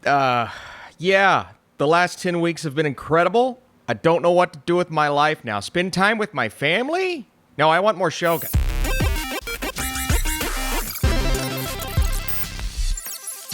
Yeah, the last 10 weeks have been incredible. I don't know what to do with my life now. Spend time with my family? No, I want more Shogun.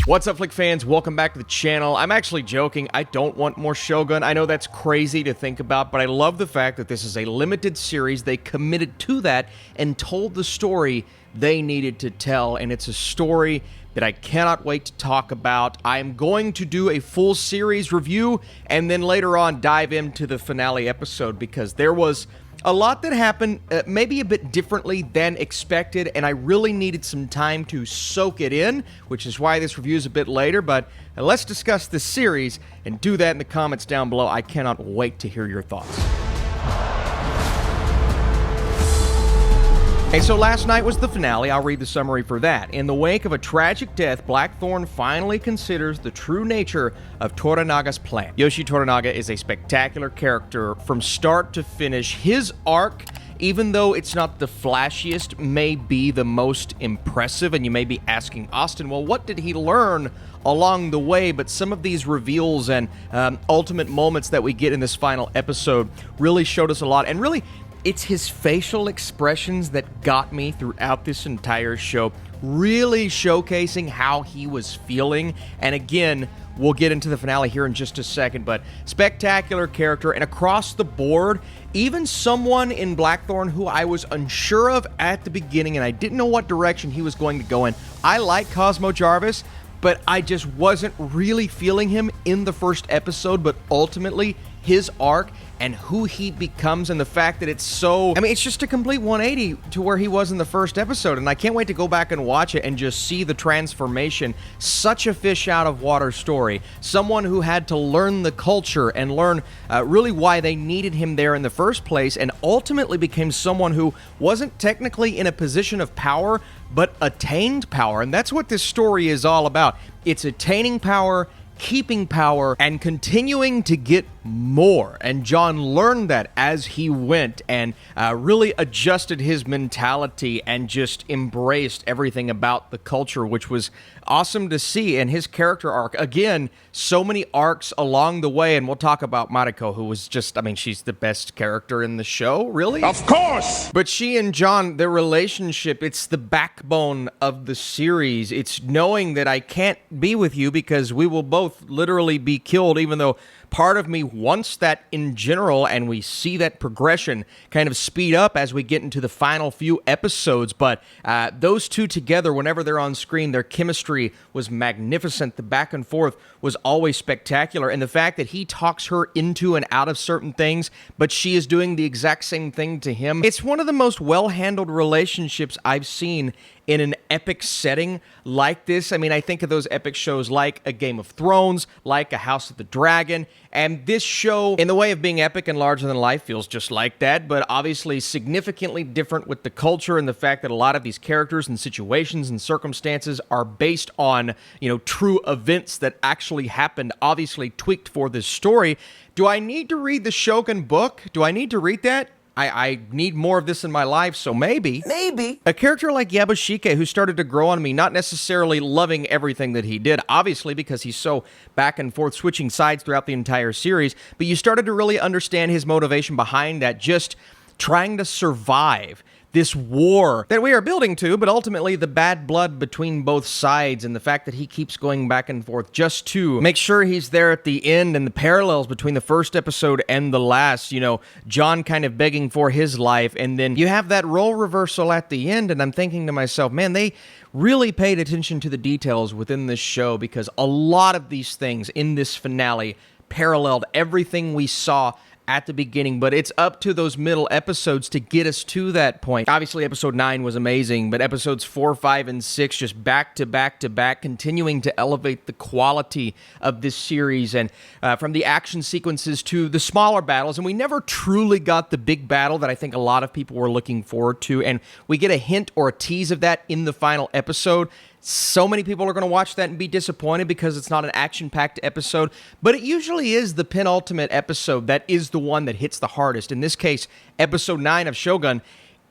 What's up, Flick fans? Welcome back to the channel. I'm actually joking. I don't want more Shogun. I know that's crazy to think about, but I love the fact that this is a limited series. They committed to that and told the story they needed to tell, and it's a story that I cannot wait to talk about. I'm going to do a full series review and then later on dive into the finale episode because there was a lot that happened maybe a bit differently than expected, and I really needed some time to soak it in, which is why this review is a bit later, but let's discuss this series and do that in the comments down below. I cannot wait to hear your thoughts. Hey, so last night was the finale. I'll read the summary for that. In the wake of a tragic death, Blackthorne finally considers the true nature of Toranaga's plan. Yoshi Toranaga is a spectacular character from start to finish. His arc, even though it's not the flashiest, may be the most impressive, and you may be asking Austin, well, what did he learn along the way? But some of these reveals and ultimate moments that we get in this final episode really showed us a lot, and really, it's his facial expressions that got me throughout this entire show, really showcasing how he was feeling. And again, we'll get into the finale here in just a second, but spectacular character, and across the board, even someone in Blackthorne who I was unsure of at the beginning, and I didn't know what direction he was going to go in. I like Cosmo Jarvis, but I just wasn't really feeling him in the first episode, but ultimately, his arc and who he becomes, and the fact that it's so, I mean, it's just a complete 180 to where he was in the first episode, and I can't wait to go back and watch it and just see the transformation. Such a fish out of water story. Someone who had to learn the culture and learn really why they needed him there in the first place, and ultimately became someone who wasn't technically in a position of power, but attained power, and that's what this story is all about. It's attaining power, keeping power, and continuing to get more. And John learned that as he went and really adjusted his mentality and just embraced everything about the culture, which was awesome to see. And his character arc, again, so many arcs along the way. And we'll talk about Mariko, who was just, I mean, she's the best character in the show, really. Of course! But she and John, their relationship, it's the backbone of the series. It's knowing that I can't be with you because we will both literally be killed, even though part of me wants that in general, and we see that progression kind of speed up as we get into the final few episodes. But those two together, whenever they're on screen, their chemistry was magnificent. The back and forth was always spectacular, and the fact that he talks her into and out of certain things, but she is doing the exact same thing to him. It's one of the most well-handled relationships I've seen in an epic setting like this. I mean, I think of those epic shows like a Game of Thrones, like a House of the Dragon, and this show, in the way of being epic and larger than life, feels just like that, but obviously significantly different with the culture and the fact that a lot of these characters and situations and circumstances are based on, you know, true events that actually happened, obviously tweaked for this story. Do I need to read the Shogun book? Do I need to read that? I need more of this in my life, so maybe. A character like Yabushige, who started to grow on me, not necessarily loving everything that he did, obviously, because he's so back and forth, switching sides throughout the entire series, but you started to really understand his motivation behind that, just trying to survive this war that we are building to, but ultimately the bad blood between both sides and the fact that he keeps going back and forth just to make sure he's there at the end, and the parallels between the first episode and the last, you know, John kind of begging for his life, and then you have that role reversal at the end, and I'm thinking to myself, man, they really paid attention to the details within this show, because a lot of these things in this finale paralleled everything we saw at the beginning, but it's up to those middle episodes to get us to that point. Obviously, episode 9 was amazing, but episodes 4, 5, and 6 just back to back to back, continuing to elevate the quality of this series, and from the action sequences to the smaller battles, and we never truly got the big battle that I think a lot of people were looking forward to, and we get a hint or a tease of that in the final episode. So many people are going to watch that and be disappointed because it's not an action-packed episode, but it usually is the penultimate episode that is the one that hits the hardest. In this case, episode 9 of Shogun,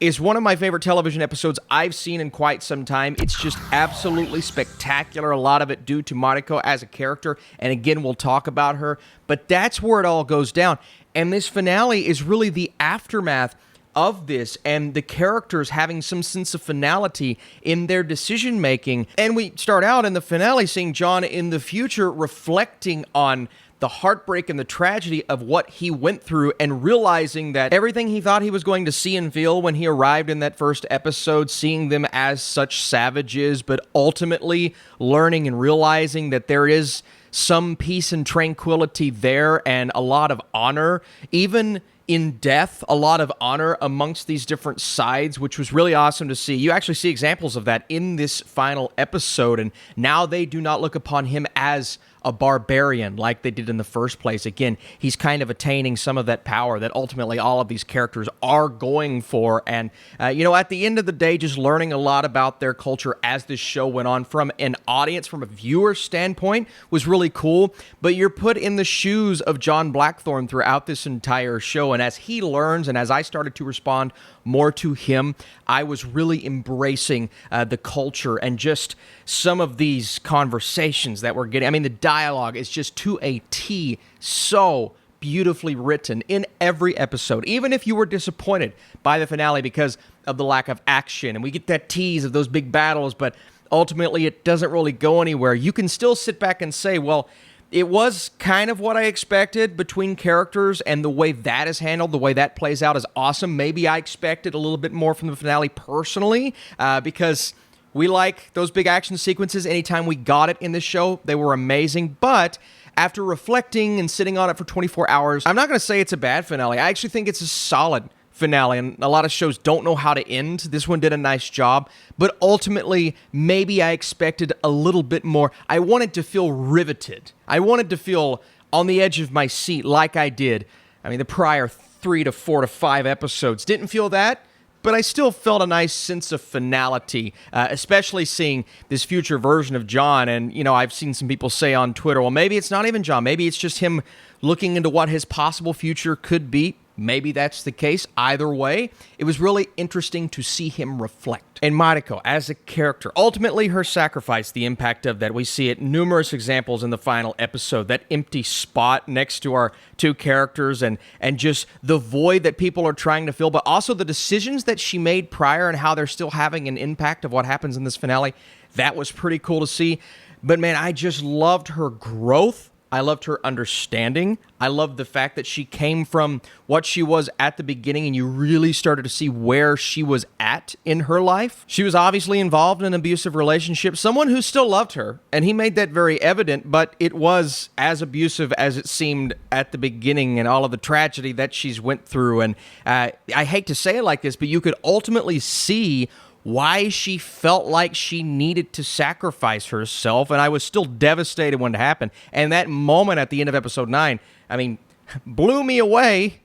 is one of my favorite television episodes I've seen in quite some time. It's just absolutely spectacular. A lot of it due to Mariko as a character. And again, we'll talk about her. But that's where it all goes down. And this finale is really the aftermath of this and the characters having some sense of finality in their decision making. And we start out in the finale seeing John in the future reflecting on the heartbreak and the tragedy of what he went through and realizing that everything he thought he was going to see and feel when he arrived in that first episode, seeing them as such savages, but ultimately learning and realizing that there is some peace and tranquility there and a lot of honor, even in death, a lot of honor amongst these different sides, which was really awesome to see. You actually see examples of that in this final episode, and now they do not look upon him as a barbarian like they did in the first place. Again, he's kind of attaining some of that power that ultimately all of these characters are going for. And, at the end of the day, just learning a lot about their culture as this show went on from an audience, from a viewer standpoint, was really cool. But you're put in the shoes of John Blackthorne throughout this entire show. And as he learns and as I started to respond more to him, I was really embracing the culture and just some of these conversations that we're getting. I mean, the dialogue is just to a T so beautifully written in every episode. Even if you were disappointed by the finale because of the lack of action, and we get that tease of those big battles, but ultimately it doesn't really go anywhere, you can still sit back and say, well, it was kind of what I expected between characters, and the way that is handled, the way that plays out is awesome. Maybe I expected a little bit more from the finale personally, because we like those big action sequences anytime we got it in this show. They were amazing, but after reflecting and sitting on it for 24 hours, I'm not going to say it's a bad finale. I actually think it's a solid finale, and a lot of shows don't know how to end. This one did a nice job, but ultimately, maybe I expected a little bit more. I wanted to feel riveted. I wanted to feel on the edge of my seat like I did. I mean, the prior 3 to 4 to 5 episodes didn't feel that, but I still felt a nice sense of finality, especially seeing this future version of John. And, I've seen some people say on Twitter, well, maybe it's not even John. Maybe it's just him looking into what his possible future could be. Maybe that's the case. Either way, it was really interesting to see him reflect. And Mariko, as a character, ultimately her sacrifice, the impact of that, we see it numerous examples in the final episode. That empty spot next to our two characters and just the void that people are trying to fill, but also the decisions that she made prior and how they're still having an impact of what happens in this finale. That was pretty cool to see. But man, I just loved her growth. I loved her understanding. I loved the fact that she came from what she was at the beginning, and you really started to see where she was at in her life. She was obviously involved in an abusive relationship, someone who still loved her, and he made that very evident, but it was as abusive as it seemed at the beginning, and all of the tragedy that she's went through. And I hate to say it like this, but you could ultimately see why she felt like she needed to sacrifice herself, and I was still devastated when it happened. And that moment at the end of episode 9, I mean, blew me away,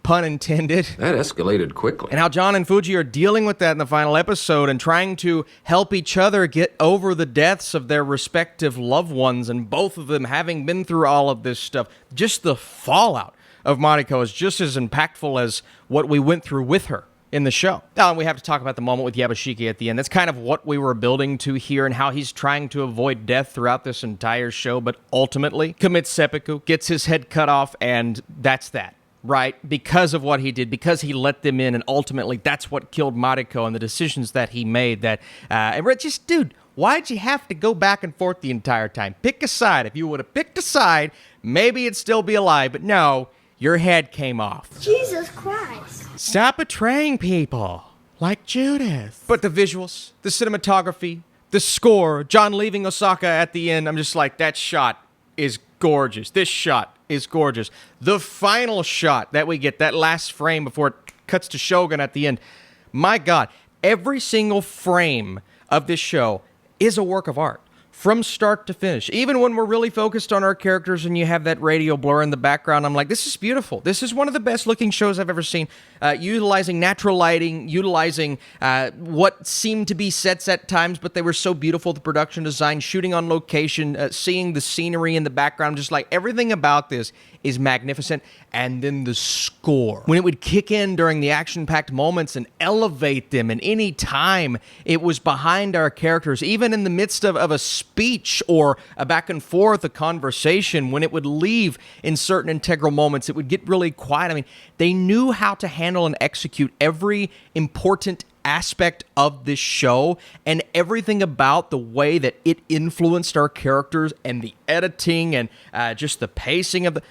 pun intended. That escalated quickly. And how John and Fuji are dealing with that in the final episode and trying to help each other get over the deaths of their respective loved ones, and both of them having been through all of this stuff. Just the fallout of Mariko is just as impactful as what we went through with her in the show. Now, we have to talk about the moment with Yabushige at the end. That's kind of what we were building to here, and how he's trying to avoid death throughout this entire show, but ultimately commits seppuku, gets his head cut off, and that's that, right? Because of what he did, because he let them in, and ultimately that's what killed Mariko, and the decisions that he made. That, and we're just, dude, why'd you have to go back and forth the entire time? Pick a side. If you would have picked a side, maybe it'd still be alive, but no, your head came off. Jesus Christ. Stop betraying people like Judith. But the visuals, the cinematography, the score, John leaving Osaka at the end, I'm just like, that shot is gorgeous. This shot is gorgeous. The final shot that we get, that last frame before it cuts to Shogun at the end, my God, every single frame of this show is a work of art. from start to finish. Even when we're really focused on our characters and you have that radio blur in the background, I'm like, this is beautiful. This is one of the best looking shows I've ever seen. Utilizing natural lighting, utilizing what seemed to be sets at times, but they were so beautiful. The production design, shooting on location, seeing the scenery in the background, just like everything about this is magnificent. And then the score, when it would kick in during the action-packed moments and elevate them, and any time it was behind our characters, even in the midst of a speech or a back and forth, a conversation, when it would leave in certain integral moments, it would get really quiet. I mean, they knew how to handle and execute every important aspect of this show, and everything about the way that it influenced our characters and the editing and just the pacing of the...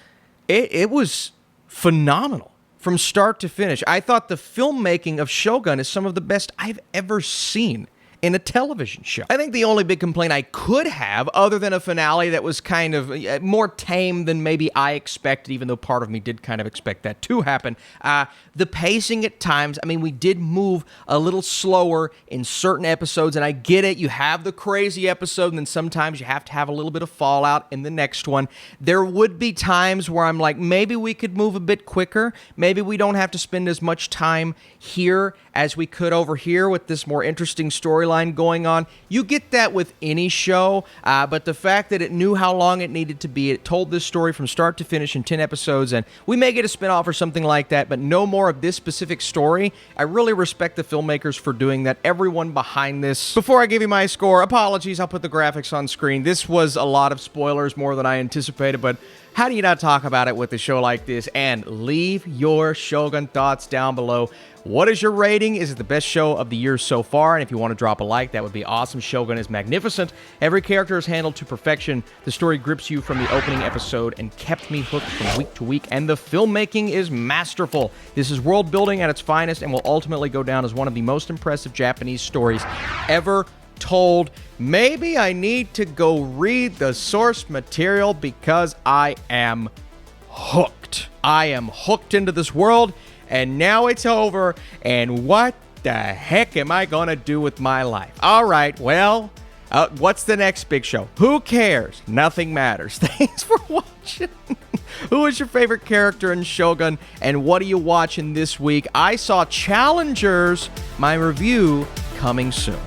It was phenomenal from start to finish. I thought the filmmaking of Shogun is some of the best I've ever seen in a television show. I think the only big complaint I could have, other than a finale that was kind of more tame than maybe I expected, even though part of me did kind of expect that to happen, the pacing at times. I mean, we did move a little slower in certain episodes, and I get it. You have the crazy episode, and then sometimes you have to have a little bit of fallout in the next one. There would be times where I'm like, maybe we could move a bit quicker. Maybe we don't have to spend as much time here as we could over here with this more interesting storyline going on. You get that with any show, but the fact that it knew how long it needed to be, it told this story from start to finish in 10 episodes, and we may get a spinoff or something like that, but no more of this specific story. I really respect the filmmakers for doing that, everyone behind this. Before I give you my score, apologies, I'll put the graphics on screen. This was a lot of spoilers, more than I anticipated, but how do you not talk about it with a show like this? And leave your Shogun thoughts down below. What is your rating? Is it the best show of the year so far? And if you want to drop a like, that would be awesome. Shogun is magnificent. Every character is handled to perfection. The story grips you from the opening episode and kept me hooked from week to week. And the filmmaking is masterful. This is world building at its finest and will ultimately go down as one of the most impressive Japanese stories ever told. Maybe I need to go read the source material because I am hooked. I am hooked into this world, and now it's over, and what the heck am I gonna do with my life? All right, well, what's the next big show? Who cares? Nothing matters. Thanks for watching. Who is your favorite character in Shogun, and what are you watching this week? I saw Challengers, my review coming soon.